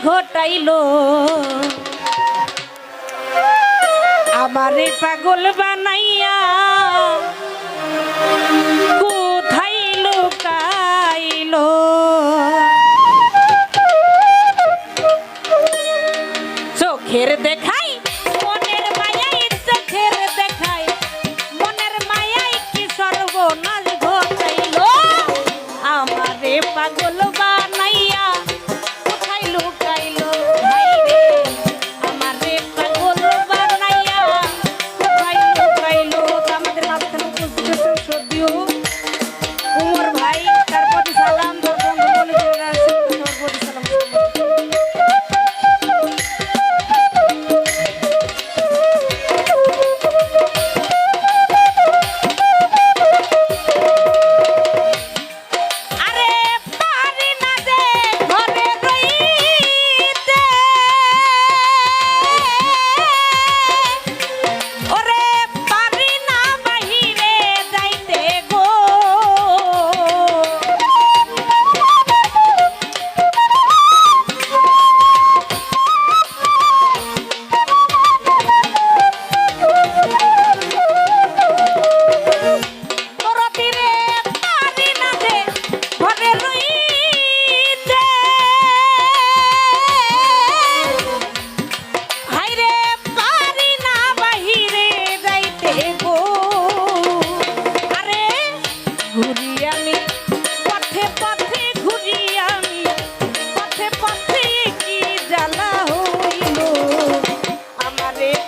ঘটাইলো আমারে পাগল বানাইয়া কোথায় লুকাইলো চোখের দেখাই মনের মায়াই চোখের দেখাই মনের মায়াই কি সর্বনাশ ঘটাইলো আমারে পাগল বানাইয়া কোথায় লুকাইলো ভাই রে আমারে পাগল বানাইয়া কোথায় লুকাইলো আমাদের মাঝখানে উপস্থিত সদিও উমর ভাই তার প্রতি সালাম তোর বন্ধু বলে তোর প্রতি সালাম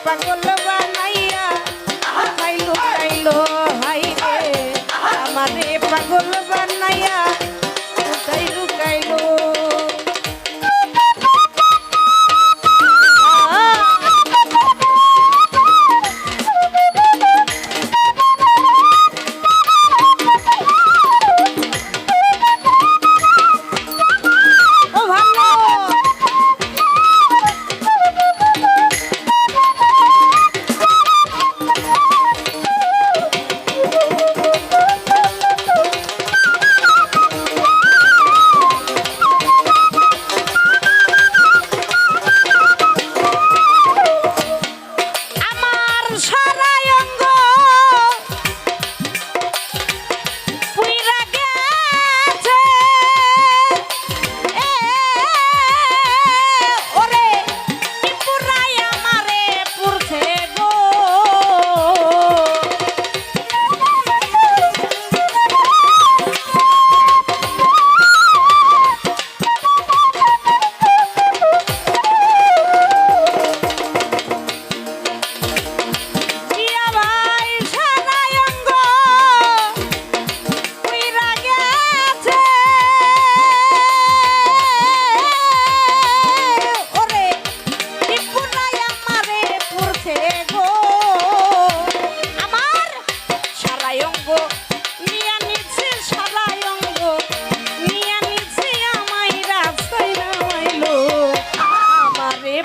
পাগল বানাইয়া কোথায় লুকাইলো হাই রে আমারে পাগল বানাইয়া কোথায় লুকাইলো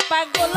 পাগল